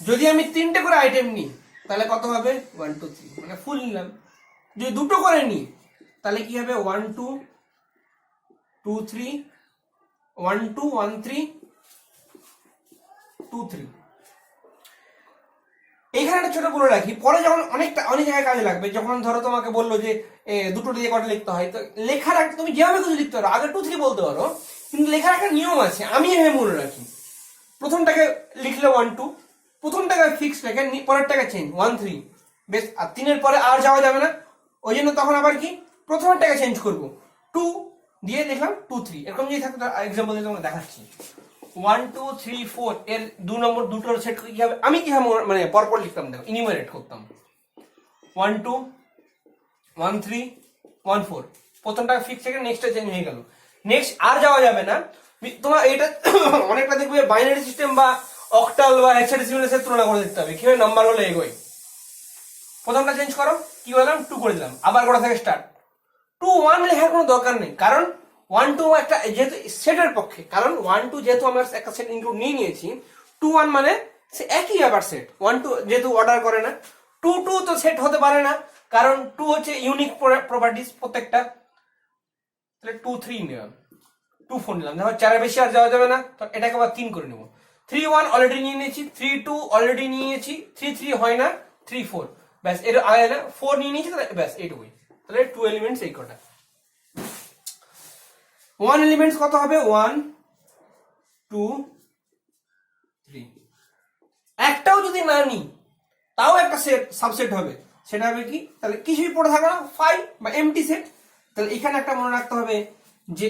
যদি আমি তিনটে করে আইটেম নিই তাহলে কত হবে? 1 2 3, মানে ফুল নিলাম। যদি দুটো করে নিই তাহলে কি হবে? 1 2 2 3, 1 2 1 3 2 3। এইখানে একটা ছোট বলে রাখি, পরে যখন অনেক জায়গায় কাজে লাগবে, যখন ধরো তোমাকে বললো যে দুটো দিয়ে কটা লিখতে হয়, তো লেখার একটা তুমি যেভাবে কিছু লিখতে পারো, আগে 2 3 বলতে পারো, কিন্তু লেখার একটা নিয়ম আছে, আমি এভাবে মনে রাখি। প্রথমটাকে লিখলে 1 2, প্রথমটাকে ফিক্স রেখে পরেরটাকে চেঞ্জ 1 3, বেশ। আর 3 পরে আর যাওয়া যাবে না, ওই জন্য তখন আবার কি প্রথমটাকে চেঞ্জ করব, 2 দিয়ে লিখলাম 2 3, এরকম যদি থাকে এক্সাম্পল দিয়ে তোমরা দেখাচ্ছি। 1 2 3 4 এর 2 নম্বর দুটোর সেট কি হবে? আমি কি মানে পরপর লিখতাম, দেখো ইনিমারেট করতাম 1 2 1 3 1 4, প্রথমটা ফিক্স থেকে নেক্সটটা চেঞ্জ হয়ে গেল, নেক্সট আর যাওয়া যাবে না। তোমার এটা অনেকটা দেখবে বাইনারি সিস্টেম বা অক্টাল বা হেক্সাডেসিমালের সাথে তুলনা করে দেখতে হবে কিভাবে নাম্বার হলো এগোয়। প্রথমটা চেঞ্জ করো, কি বললাম 2 করে দিলাম, আবার গোড়া থেকে স্টার্ট। 2 1 লেখার কোনো দরকার নেই, কারণ 1 2 একটা যেহেতু সেটের পক্ষে, কারণ 1 2 যেহেতু আমরা একটা সেট ইনক্লুড নিয়েছি, 2 1 মানে সে একই আবার সেট। 1 2 যেহেতু অর্ডার করে না, 2 2 তো সেট হতে পারে না, কারণ 2 হচ্ছে ইউনিক প্রপার্টিজ প্রত্যেকটা। তাহলে 2 3 নিলাম, 2 4 নিলাম, দেখো 4 এর বেশি আর যাওয়া যাবে না, তো এটাকে আবার 3 করে নেব। 3 1 অলরেডি নিয়ে নিয়েছি, 3 2 অলরেডি নিয়েছি, 3 3 হয় না, 3 4, ব্যাস। এর আগে না 4 নিয়ে নিয়েছি, তাহলে ব্যাস এইটুকুই। তাহলে 2 এলিমেন্টস এই কটা। 1 এলিমেন্টস কত হবে? 1 2 3। একটাও যদি না নিই তাও একটা সেট সাবসেট হবে, সেটা হবে কি? তাহলে কিছুই পড়ে থাকবে না, 5 বা এমটি সেট। তাহলে এখানে একটা মনে রাখতে হবে যে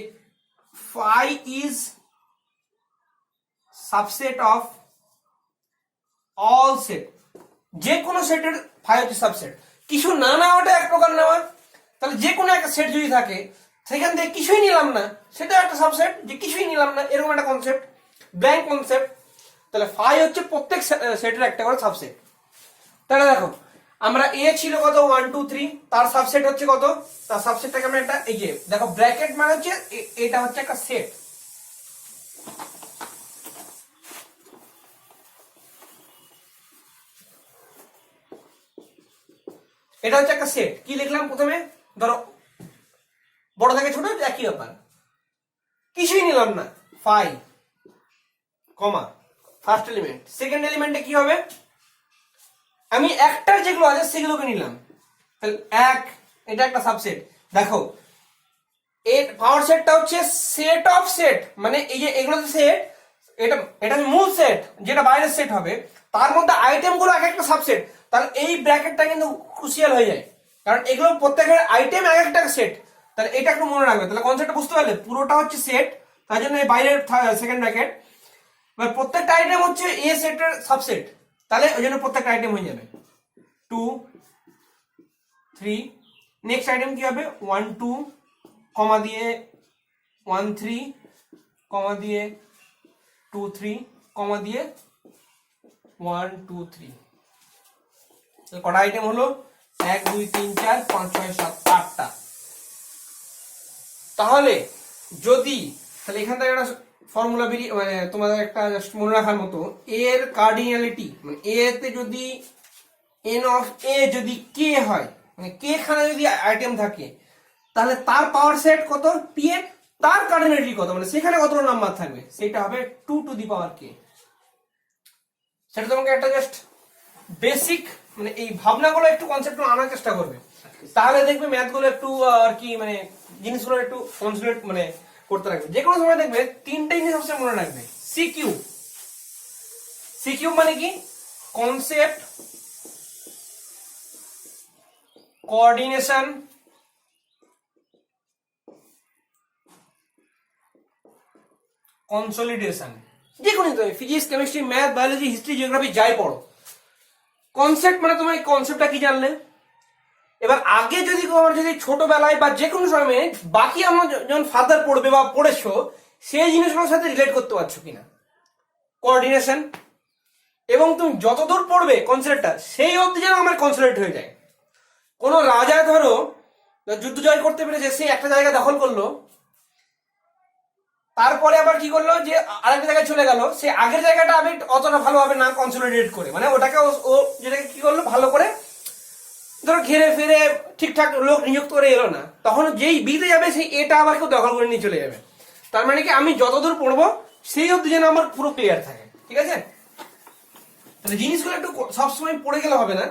5 is subset of all set. যে কোনো সেটের 5 হচ্ছে সাবসেট। কিছু না নেওয়াটা এক প্রকার নেওয়া, তাহলে যে কোনো একটা সেট যদি থাকে সেখান থেকে কিছুই নিলাম না, সেটা একটা সাবসেট। যে কিছুই নিলাম না এরকম একটা কনসেপ্ট, ব্ল্যাঙ্ক কনসেপ্ট। তাহলে 5 হচ্ছে প্রত্যেক সেটের একটা করে সাবসেট। তাহলে দেখো আমরা এ ছিল কত 1 2 3, তার সাবসেট হচ্ছে কত? তার সাবসেটটাকে আমরা একটা, এই যে দেখো ব্র্যাকেট মানে হচ্ছে এটা হচ্ছে একটা সেট। এটা হচ্ছে একটা সেট। কি লিখলাম প্রথমে? ধরো বড় থেকে ছোট একই ব্যাপার, কিছুই নিলাম না, 5 কমা ফার্স্ট এলিমেন্ট। সেকেন্ড এলিমেন্টে কি হবে? আমি একটার যেগুলো আছে সেগুলোকে নিলাম, তাহলে 1, এটা একটা সাবসেট। দেখো এর পাওয়ার সেটটা হচ্ছে সেট অফ সেট, মানে এই যে এগুলো সেট, এটা মূল সেট যেটা বাইরের সেট হবে, তার মধ্যে আইটেম গুলো এক একটা সাবসেট। তাহলে এই ব্র্যাকেটটা কিন্তু ক্রুশিয়াল হয়ে যায়, কারণ এগুলো প্রত্যেকের আইটেম এক একটা সেট। তাহলে এটা একটু মনে রাখবে, তাহলে কনসেপ্টটা বুঝতে পারলে? পুরোটা হচ্ছে সেট, তার জন্য এই বাইরের সেকেন্ড ব্র্যাকেট, এবার প্রত্যেকটা আইটেম হচ্ছে এ সেটের সাবসেট, তাহলে ওই জন্য প্রত্যেকটা আইটেম হয়ে যাবে 2 3। নেক্সট আইটেম কি হবে? 1 2 কমা দিয়ে 1 3 কমা দিয়ে 2 3 কমা দিয়ে 1 2 3। কটা আইটেম হলো? 1 2 3 4 5 6 7 8টা। তাহলে যদি, তাহলে এখান থেকে একটা ফর্মুলা বেরিয়ে, মানে তোমাদের একটা মনে রাখার মতো, এর কার্ডিনালিটি মানে এ তে যদি এন অফ এ যদি কে হয়, মানে কে খানে যদি আইটেম থাকে, তাহলে তার পাওয়ার সেট কত? পি এ, তার কার্ডিনালিটি কত, মানে সেখানে কতটা নাম্বার থাকবে, সেটা হবে 2 টু দি পাওয়ার কে। সেটা তোমাকে একটা জাস্ট বেসিক, মানে এই ভাবনাগুলো একটু কনসেপ্ট আনার চেষ্টা করবে। তাহলে দেখবে ম্যাথগুলো একটু আর কি মানে জিনিসগুলো একটু কনসেন্ট্রেট মানে করতে রাখবে। যে কোনো সময় দেখবে তিনটা জিনিস সবসময় মনে রাখবে। সিকিউ, সিকিউ মানে কি? Concept, coordination, consolidation. যে কোনো physics, chemistry, math, biology, history, geography যাই পড়ো, কনসেপ্ট মানে তোমার কনসেপ্টটা কি জানলে। এবার আগে যদি তোমার যদি ছোটবেলায় বা যে কোনো সময় বাকি আমরা যখন ফার্দার পড়বে বা পড়েছো সেই জিনিসগুলোর সাথে রিলেট করতে পারছো কিনা, কোঅর্ডিনেশন। এবং তুমি যতদূর পড়বে কনসেপ্টটা সেই অবধি যেন আমার কনসেন্ট্রেট হয়ে যায়। কোন রাজা ধরো যুদ্ধ জয় করতে পেরেছে, সে একটা জায়গা দখল করলো, তারপরে আবার কি করলো যে আরেকটা জায়গায় চলে গেল, সে আগের জায়গাটা আমি অতটা ভালোভাবে না কনসলিডেট করে, মানে ওটাকে ও যেটাকে কি করলো ভালো করে ধরো ঘেরে ফিরে ঠিকঠাক লোক নিযুক্ত করে এলো না, তখন যেই বিতে যাবে সেই এটা আবার কেউ দখল করে নিয়ে চলে যাবে। তার মানে কি আমি যতদূর পড়বো সেই অবধি যেন আমার পুরো ক্লিয়ার থাকে, ঠিক আছে? তাহলে জিনিসগুলো একটু সবসময় পড়ে গেলে হবে না,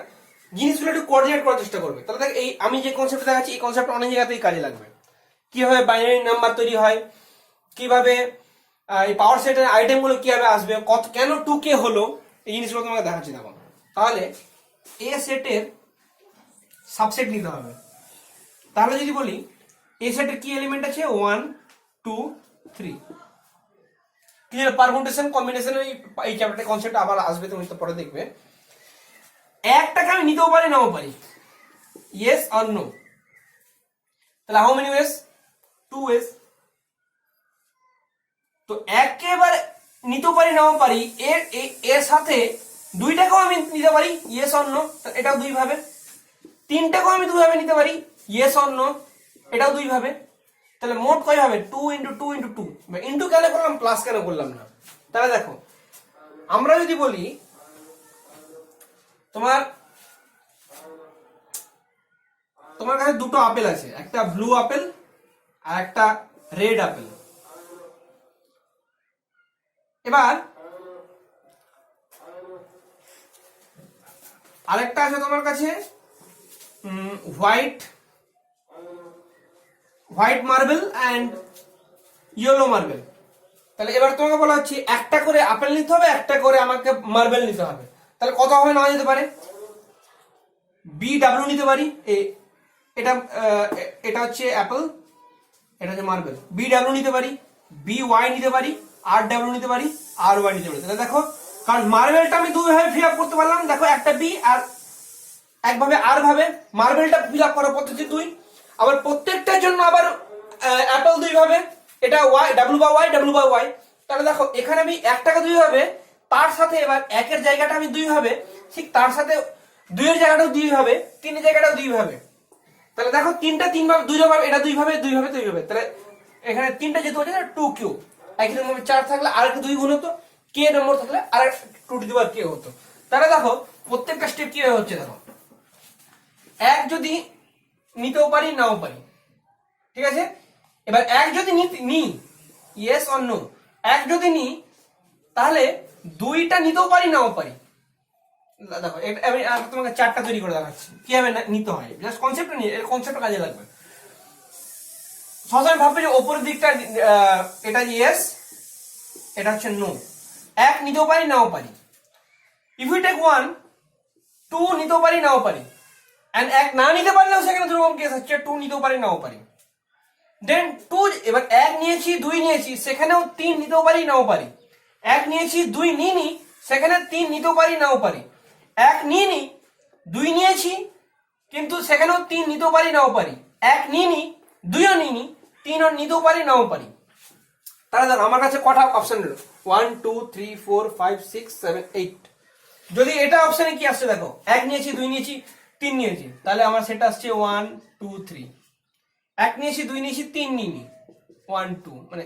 জিনিসগুলো একটু কোঅর্ডিনেট করার চেষ্টা করবে। তাহলে দেখ এই আমি যে কনসেপ্ট দেখাচ্ছি এই কনসেপ্ট অনেক জায়গাতেই কাজে লাগবে। কিভাবে বাইনারি নাম্বার তৈরি হয়, কিভাবে এই পাওয়ার সেটের আইটেমগুলো কিভাবে আসবে, কত কেন 2k হলো, এই জিনিসগুলো তোমাকে দেখাচ্ছি। দেখো তাহলে এ সেটের সাবসেট নিতে হবে। তাহলে যদি বলি এ সেটের কি এলিমেন্ট আছে 1 2 3, ক্লিয়ার? পারমুটেশন কম্বিনেশন এই চ্যাপ্টারের কনসেপ্ট আবার আসবে, তুমি তো পরে দেখবে। একটাকে আমি নিতেও পারি নাও পারি, ইয়েস অর নো। তাহলে হাউ মেনি ওয়েস? 2 ওয়েস। তো একেবারে নিতেও পারি নাও পারি, এর সাথে দুইটাকেও আমি নিতে পারি, ইয়েস অর নো, এটাও দুই ভাবে। তিনটাকেও আমি দুই ভাবে নিতে পারি, ইয়েস অর নো, এটাও দুই ভাবে। তাহলে মোট কয় হবে? 2 × 2 × 2। ইন্টু কেন করলাম, প্লাস কেন করলাম না? তাহলে দেখো আমরা যদি বলি তোমার কাছে দুটো আপেল আছে, একটা ব্লু আপেল আর একটা রেড আপেল। এবার আরেকটা আছে তোমার কাছে white marble and yellow marble. তাহলে এবার তোমাকে বলা হচ্ছে একটা করে আপেল নিতে হবে, একটা করে আমাকে মার্বেল নিতে হবে। তাহলে কত হবে নেওয়া যেতে পারে? BW নিতে পারি, এটা এটা হচ্ছে অ্যাপেল, এটা হচ্ছে মার্বেল। BW নিতে পারি, BY নিতে পারি, RW নিতে পারি, RY নিতে পারি। তাহলে দেখো কারণ মার্বেলটা আমি দুই ভাবে ফিল আপ করতে পারলাম, দেখো একটা B আর একভাবে আর ভাবে মার্বেলটা ফিল আপ করার পদ্ধতি দুই। আবার প্রত্যেকটার জন্য আবার অ্যাপেল দুই ভাবে, এটা Y W বা Y W বা Y। তাহলে দেখো এখানে আমি একটাকে দুই ভাবে, তার সাথে এবার একের জায়গাটা আমি দুই ভাবে, ঠিক তার সাথে দুইয়ের জায়গাটাও দুই ভাবে, তিনের জায়গাটাও দুই ভাবে। তাহলে দেখো তিনটা তিন ভাবে, দুই ভাবে, এটা দুই ভাবে, দুই ভাবে, দুই ভাবে। তাহলে এখানে তিনটা যেহেতু হচ্ছে 2Q, একই রকম 4 থাকলে আর একটা 2 গুণ হতো, K নম্বর থাকলে আর 2k হতো। তাহলে দেখো প্রত্যেকটা স্টেপ কি হচ্ছে, দেখো এক যদি নিতেও পারি নাও পারি, ঠিক আছে? এবার এক যদি নি, ইয়েস অর নো, এক যদি নি তাহলে দুইটা নিতেও পারি নাও পারি। দেখো আমি তোমাকে চারটা তৈরি করে দেখাচ্ছি কিভাবে নিতে হয়, জাস্ট কনসেপ্টটা নিয়ে, এর কনসেপ্টটা কাজে লাগবে। সবসময় ভাববে যে ওপরের দিকটা এটা ইয়েস, এটা হচ্ছে নো। এক নিতেও পারি নাও পারি। ইফ ইউ টেক 1, 2 নিতেও পারি নাও পারি, এন্ড এক না নিতে পারলেও সেখানে দুরকম কেস হচ্ছে, 2 নিতেও পারি নাও পারি। দেন 2 এবার এক নিয়েছি, 2 নিয়েছি, সেখানেও 3 নিতেও পারি নাও পারি। এক নিয়েছি, 2 নিইনি, সেখানে 3 নিতেও পারি নাও পারি। এক নিইনি, 2 নিয়েছি, কিন্তু সেখানেও 3 নিতেও পারি নাও পারি। এক নিইনি, 2ও নিইনি, 3ও নিতেও পারি নাও পারি। তাহলে দেখো আমার কাছে কটা অপশন রইল, 1 2 3 4 5 6 7 8। যদি এটা অপশনে কি আসছে দেখো, এক নিয়েছি, 2 নিয়েছি, 3 নিয়েছি, তাহলে আমার সেটা আসছে 1 2 3। এক নিয়েছি, 2 নিয়েছি, 3 নিইনি, 1 2, মানে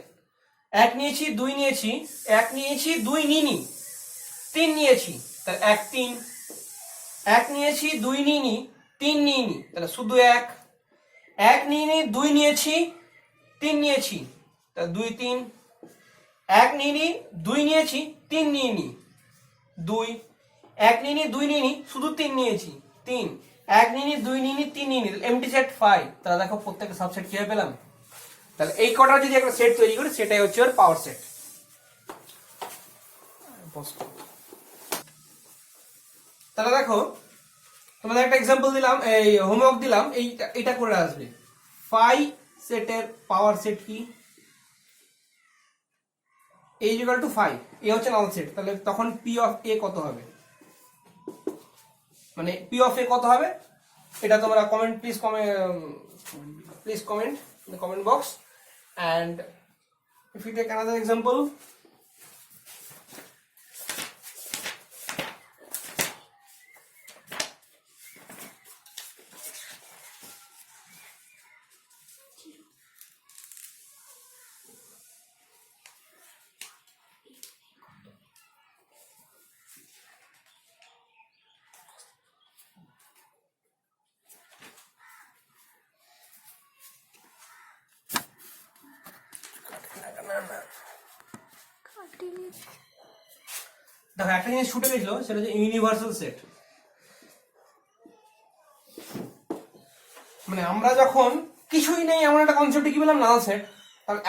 এক নিয়েছি, 2 নিয়েছি, এক নিয়েছি, 2 নিইনি, 3 নিয়েছি, তাহলে 1 3। এক নিয়েছি, 2 নিইনি, 3 নিইনি, তাহলে শুধু এক। এক নিইনি, 2 নিয়েছি, 3 নিয়েছি, তাহলে 2 3। এক নিইনি, 2 নিয়েছি, 3 নিইনি, 2। এক নিইনি, 2 নিইনি, শুধু 3 নিয়েছি, 3। এক নিয়ে নি, দুই নিয়ে নি, তিন নিয়ে নি, এমটি সেট 5। তাহলে দেখো প্রত্যেকটা সাবসেট কিভাবে পেলাম। তাহলে এই কটা যদি একটা সেট তৈরি করি সেটাই হচ্ছে ওর পাওয়ার সেট। তাহলে দেখো তোমাদের একটা এক্সাম্পল দিলাম, এই হোমওয়ার্ক দিলাম, এইটা করে আসবে। 5 সেটের পাওয়ার সেট কি? a ইকুয়াল টু 5, এ হচ্ছে নাল সেট। তাহলে তখন পি অফ এ কত হবে, মানে পি অফ এ কত হবে, এটা তোমরা comment please comment in the comment box. and if you take another example, দেখো একটা জিনিস ছুটে গেছিল, সেটা হচ্ছে ইউনিভার্সাল সেট। মানে আমরা যখন কিছুই নেই এমন একটা কনসেপ্ট কি বললাম, নাল সেট,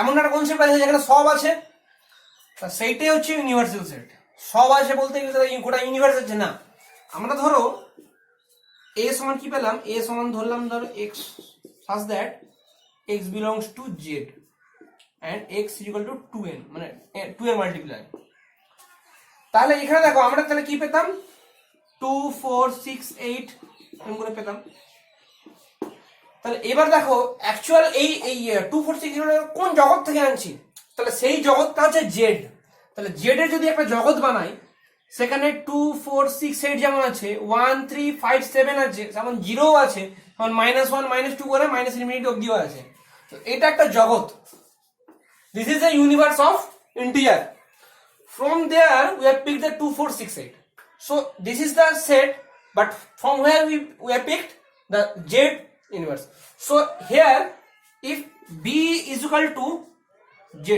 এমন একটা কনসেপ্ট আছে যেখানে সব আছে, তা সেইটাই হচ্ছে ইউনিভার্সাল সেট। সব আছে বলতে গেলে গোটা ইউনিভার্স আছে না। আমরা ধরো এ সমান কি পেলাম, এ সমান ধরলাম ধরো x such that x belongs to z and x is equal to 2n, মানে 2 এর মাল্টিপ্লাই। তাহলে এখানে দেখো আমরা তাহলে কি পেতাম, 2 4 6 8 এরকম করে পেতাম। তাহলে এবার দেখো অ্যাকচুয়াল এই 2 4 6 কোন জগৎ থেকে আনছি, তাহলে সেই জগৎটা হচ্ছে জেড। তাহলে জেড এর যদি একটা জগৎ বানাই, সেখানে 2 4 6 8 যেমন আছে, 1 3 5 7 আছে, যেমন 0 আছে, যেমন -1 -2 করে −∞ অবধিও আছে। তো এটা একটা জগৎ। This is the universe of integer. From there we have picked the 2 4 6 8. So this is the set, but from where we have picked the z universe. So here if b is equal to z,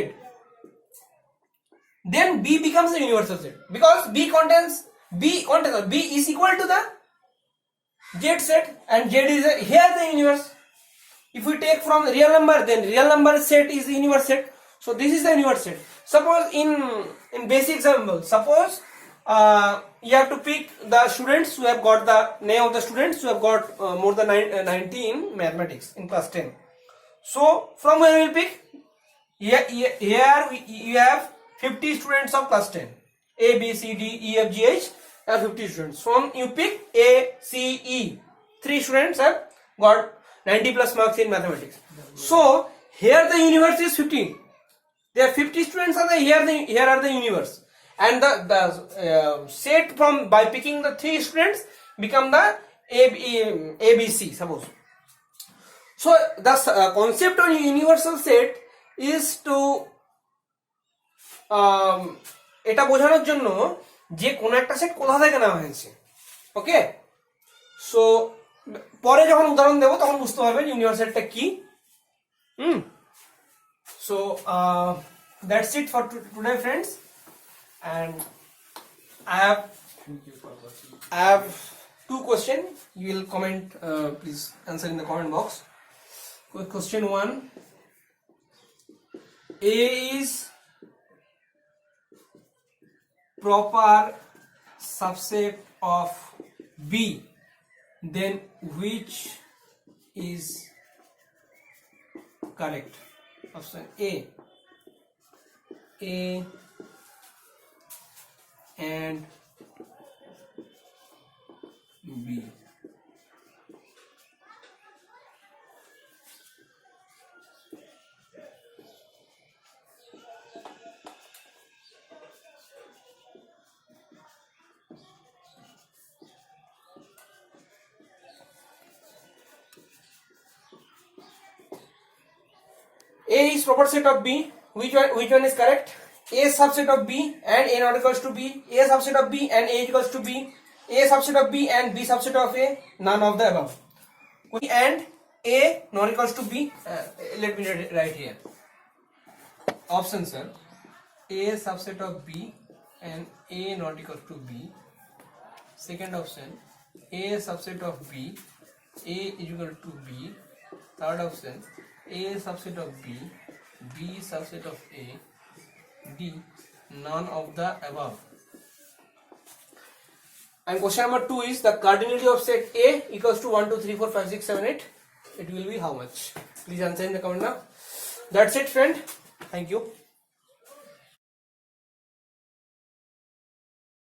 then b becomes the universal set, because b is equal to the z set, and z is here the universe. If we take from real number, then real number set is the universe set. So this is the universe set. Suppose in basic example, suppose you have to pick the students who have got the name of the students who have got more than 19 mathematics in class 10. So from where we will pick, here you have 50 students of class 10, a b c d e f g h, 50 students. From you pick a c e, 3 students have got 90 plus marks in mathematics. So here the universe is 50. There are 50 students are here are the universe, and the set from by picking the 3 students become the ABC suppose. So the concept on universal set is to এটা বোঝানোর জন্য যে কোন একটা set কোথা থেকে নেওয়া হয়েছে। ওকে, সো পরে যখন উদাহরণ দেব তখন বুঝতে পারবেন ইউনিভার্স সেটটা কি। So that's it for today, friends, and I have 2 questions. You will comment, please answer in the comment box. Question 1: A is proper subset of B, then which is correct? Option A and B. A is proper set of B. Which one is correct? A subset of B and A not equals to B. A subset of B and A equals to B. A subset of B and B subset of A. None of the above. And A not equals to B. Let me write here. Option, sir. A subset of B and A not equals to B. Second option, A subset of B A is equal to B. Third option, A subset of B, B subset of A, D none of the above. And question number 2 is the cardinality of set A equals to 1, 2, 3, 4, 5, 6, 7, 8. It will be how much? Please answer in the comment now. That's it, friend. Thank you.